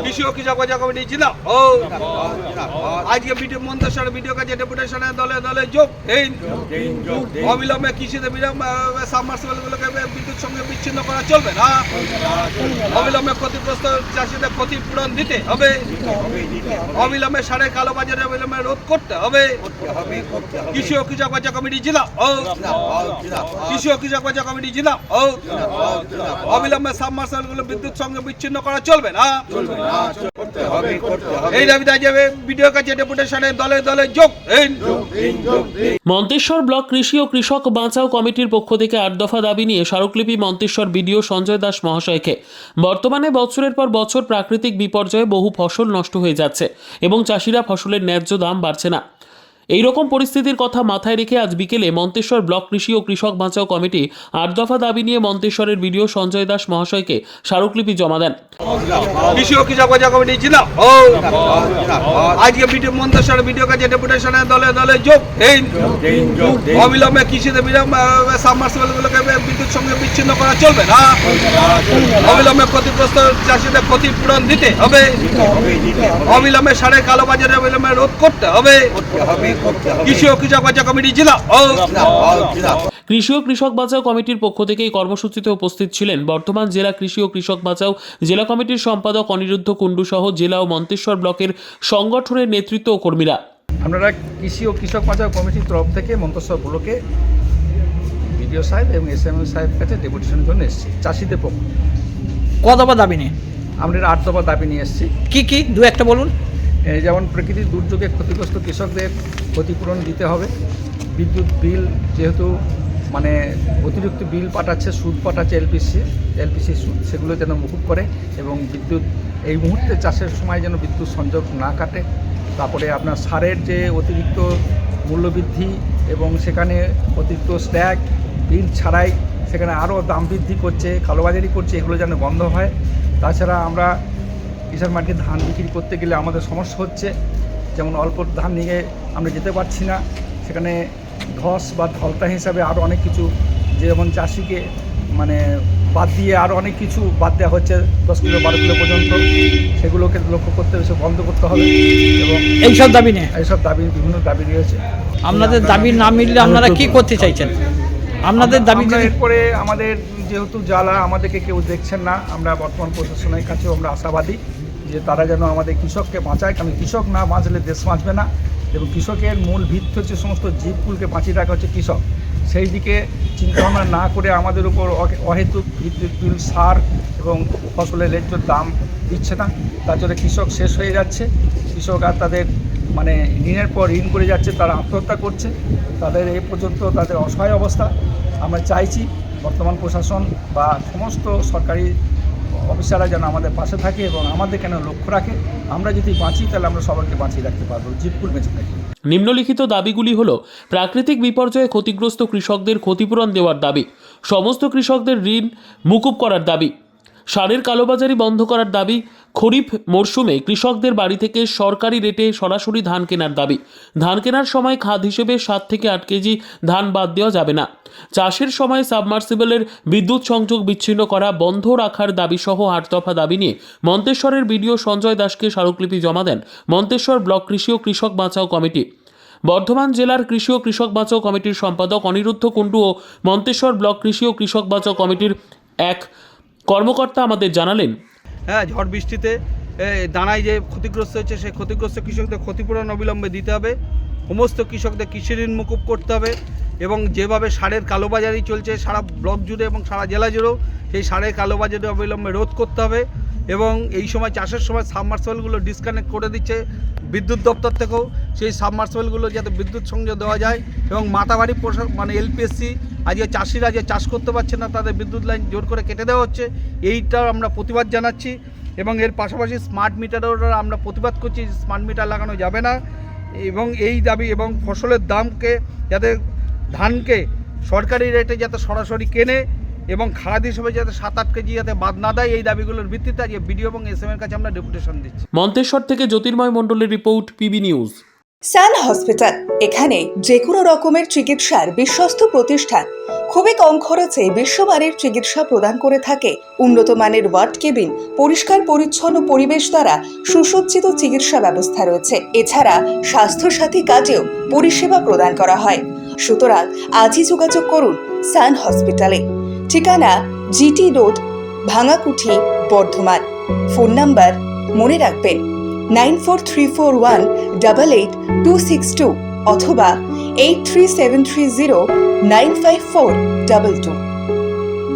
কৃষি ও কৃষক বাঁচাও কমিটি জিন্দাবাদ। আজকে ভিডিও মন্তেশ্বর ভিডিও কাজে ডেপুটেশনে দলে দলে যোগ দিন। অবিলম্বে কৃষিতে সাবমার্সিবলগুলোকে বিদ্যুৎ সঙ্গে বিচ্ছিন্ন করা চলবে না। অবিলম্বে ক্ষতিগ্রস্ত চাষিদের ক্ষতিপূরণ দিতে হবে। অবিলম্বে সারের কালোবাজারে অবিলম্বে রোধ করতে হবে। কৃষি ও কৃষক বাঁচাও কমিটি জিন্দাবাদ। কৃষি ও কৃষক বাঁচাও কমিটি জিন্দাবাদ। অবিলম্বে সাবমার্সিবলগুলো বিদ্যুৎ সঙ্গে বিচ্ছিন্ন করা চলবে না। এই দাবিতে আজ ভিডিও কাছে ডেপুটেশনে দলে দলে যোগ দিন। মন্তেশ্বর ব্লক কৃষি ও কৃষক বাঁচাও কমিটির পক্ষ থেকে 8 দফা দাবি নিয়ে স্মারকলিপি মন্তেশ্বর বিডিও সঞ্জয় দাস মহাশয়কে। বর্তমানে বছরের পর বছর প্রাকৃতিক বিপর্যয়ে বহু ফসল নষ্ট হয়ে যাচ্ছে এবং চাষিরা ফসলের ন্যায্য দাম পাচ্ছে না। এই রকম পরিস্থিতির কথা মাথায় রেখে আজ বিকেলে মন্তেশ্বর ব্লক কৃষি ও কৃষক বাঁচাও কমিটি 8 দফা দাবি নিয়ে মন্তেশ্বরের বিডিও সঞ্জয় দাস মহাশয়কে স্মারকলিপি জমা দেন। কৃষি ও কৃষক বাঁচাও কমিটি জিন্দাবাদ। আজকে ভিডিও মন্তেশ্বর ভিডিও কাজে ডেপুটেশনে দলে দলে যোগ দিন। অবিলম্বে কৃষিতে সাবমার্সিবলগুলোকে বিদ্যুৎ সঙ্গে বিচ্ছিন্ন করা চলবে না। অবিলম্বে ক্ষতিগ্রস্ত চাষিদের ক্ষতিপূরণ দিতে হবে। অবিলম্বে সারের কালোবাজারে অবিলম্বে রোধ করতে হবে। কৃষি ও কৃষক বাঁচাও কমিটি জিন্দাবাদ। কৃষি ও কৃষক বাঁচাও কমিটির পক্ষ থেকে এই কর্মসূচিতে উপস্থিত ছিলেন বর্তমান জেলা কৃষি ও কৃষক বাঁচাও জেলা কমিটির সম্পাদক অনিরুদ্ধ কুণ্ডু সহ জেলা ও মন্তেশ্বর ব্লকের সংগঠনের নেতৃত্ব ও কর্মীরা। আপনারা কৃষি ও কৃষক বাঁচাও কমিটির তরফ থেকে মন্তেশ্বর ব্লকে বিডিও সাহেব এবং এসএমএম সাহেব কাছে ডেপুটেশনের জন্য এসেছি চাষিদের পক্ষ। কত দফা দাবি নিয়ে? আমরা 8 দফা দাবি নিয়ে এসেছি। কি কি দু একটা বলুন। যেমন প্রকৃতির দুর্যোগে ক্ষতিগ্রস্ত কৃষকদের ক্ষতিপূরণ দিতে হবে। বিদ্যুৎ বিল যেহেতু মানে অতিরিক্ত বিল পাঠাচ্ছে, সুদ পাঠাচ্ছে এলপিসি সুদ, সেগুলো যেন মুকুব করে এবং বিদ্যুৎ এই মুহূর্তে চাষের সময় যেন বিদ্যুৎ সংযোগ না কাটে। তারপরে আপনার সারের যে অতিরিক্ত মূল্যবৃদ্ধি এবং সেখানে অতিরিক্ত স্ট্যাগ বিল ছাড়াই সেখানে আরও দাম বৃদ্ধি করছে, কালোবাজারি করছে, এগুলো যেন বন্ধ হয়। তাছাড়া আমরা কিষাণ মার্কেটে ধান বিক্রি করতে গেলে আমাদের সমস্যা হচ্ছে, যেমন অল্প ধান নিয়ে আমরা যেতে পারছি না। সেখানে ধস বা ধলতা হিসাবে আরও অনেক কিছু, যেমন চাষিকে মানে বাদ দিয়ে আরও অনেক কিছু বাদ দেওয়া হচ্ছে 10 কিলো 12 কিলো পর্যন্ত, সেগুলোকে লক্ষ্য করতে হবে, বন্ধ করতে হবে। এবং এইসব দাবি নিয়ে এইসব দাবি বিভিন্ন দাবি রয়েছে। আপনাদের দাবি না মিললে আপনারা কি করতে চাইছেন? আপনাদের দাবি এরপরে আমাদের যেহেতু জ্বালা আমাদেরকে কেউ দেখছেন না, আমরা বর্তমান প্রশাসনের কাছেও আমরা আশাবাদী যে তারা যেন আমাদের কৃষককে বাঁচায়, কারণ কৃষক না বাঁচলে দেশ বাঁচবে না। এবং কৃষকের মূল ভিত্তি হচ্ছে সমস্ত জীবকুলকে বাঁচিয়ে রাখা হচ্ছে কৃষক। সেই দিকে চিন্তাভাবনা না করে আমাদের উপর অহেতুক বিদ্যুৎ বিল, সার এবং ফসলের ন্যায্য দাম দিচ্ছে না, তার জন্য কৃষক শেষ হয়ে যাচ্ছে। কৃষক আর তাদের মানে ঋণের পর ঋণ করে যাচ্ছে, তারা আত্মহত্যা করছে, তাদের এই পর্যন্ত তাদের অসহায় অবস্থা। আমরা চাইছি বর্তমান প্রশাসন বা সমস্ত সরকারি অফিসাররা যেন আমাদের পাশে থাকে এবং আমাদের কেন লক্ষ্য রাখে। আমরা যদি বাঁচি তাহলে আমরা সবাইকে বাঁচিয়ে রাখতে পারবো, জীবকুল বেঁচে থাকি। নিম্নলিখিত দাবিগুলি হল প্রাকৃতিক বিপর্যয়ে ক্ষতিগ্রস্ত কৃষকদের ক্ষতিপূরণ দেওয়ার দাবি, সমস্ত কৃষকদের ঋণ মুকুব করার দাবি, সারের কালোবাজারি বন্ধ করার দাবি, খরিফ মরশুমে কৃষকদের বাড়ি থেকে সরকারি রেটে সরাসরি ধান কেনার দাবি, ধান কেনার সময় খাদ হিসেবে 7 থেকে 8 কেজি ধান বাদ দেওয়া যাবে না, চাষের সময় সাবমার্সিবলের বিদ্যুৎ সংযোগ বিচ্ছিন্ন করা বন্ধ রাখার দাবি সহ 8 দফা দাবি নিয়ে মন্তেশ্বরের বিডিও সঞ্জয় দাসকে স্মারকলিপি জমা দেন মন্তেশ্বর ব্লক কৃষি ও কৃষক বাঁচাও কমিটি। বর্ধমান জেলার কৃষি ও কৃষক বাঁচাও কমিটির সম্পাদক অনিরুদ্ধ কুণ্ডু ও মন্তেশ্বর ব্লক কৃষি ও কৃষক বাঁচাও কমিটির এক কর্মকর্তা আমাদের জানালেন, ঝড় বৃষ্টিতে দানায় যে ক্ষতিগ্রস্ত হয়েছে সেই ক্ষতিগ্রস্ত কৃষকদের ক্ষতিপূরণ অবিলম্বে দিতে হবে। সমস্ত কৃষকদের কৃষি ঋণ মুকুব করতে হবে এবং যেভাবে সারের কালোবাজারি চলছে সারা ব্লক জুড়ে এবং সারা জেলা জুড়েও, সেই সারের কালোবাজারি অবিলম্বে রোধ করতে হবে। এবং এই সময় চাষের সময় সাবমার্সিবলগুলো ডিসকানেক্ট করে দিচ্ছে বিদ্যুৎ দপ্তর থেকেও, সেই সাবমার্সিবলগুলো যাতে বিদ্যুৎ সংযোগ দেওয়া যায়। এবং মাতাবাড়ি মানে এলপিএসসি আজকে চাষিরা যে চাষ করতে পারছে না, তাদের বিদ্যুৎ লাইন জোর করে কেটে দেওয়া হচ্ছে, এইটার আমরা প্রতিবাদ জানাচ্ছি। এবং এর পাশাপাশি স্মার্ট মিটারেরও আমরা প্রতিবাদ করছি, স্মার্ট মিটার লাগানো যাবে না। এবং এই দাবি এবং ফসলের দামকে যাতে ধানকে সরকারি রেটে যাতে সরাসরি কেনে এবং খারাপ হিসেবে যাতে 7-8 কেজি যাতে বাদ না দেয়, এই দাবিগুলোর ভিত্তিতে আজকে বিডিও এবং এসএম এর কাছে আমরা ডেপুটেশন দিচ্ছি। মন্তেশ্বর থেকে জ্যোতির্ময় মণ্ডলের রিপোর্ট, পিবি নিউজ। সান হসপিটাল এখানে যে কোনো রকমের চিকিৎসার বিশ্বস্ত প্রতিষ্ঠান। খুবই কম খরচে বিশ্বমানের চিকিৎসা প্রদান করে থাকে। উন্নত মানের ওয়ার্ড কেবিন, পরিষ্কার পরিচ্ছন্ন পরিবেশ দ্বারা সুসজ্জিত চিকিৎসা ব্যবস্থা রয়েছে। এছাড়া স্বাস্থ্যসাথী কাজেও পরিষেবা প্রদান করা হয়। সুতরাং আজই যোগাযোগ করুন সান হসপিটালে। ঠিকানা GT road, Bhangakuthi, Bardhaman. Phone number মনে রাখবেন 9434188262 অথবা 83730954222।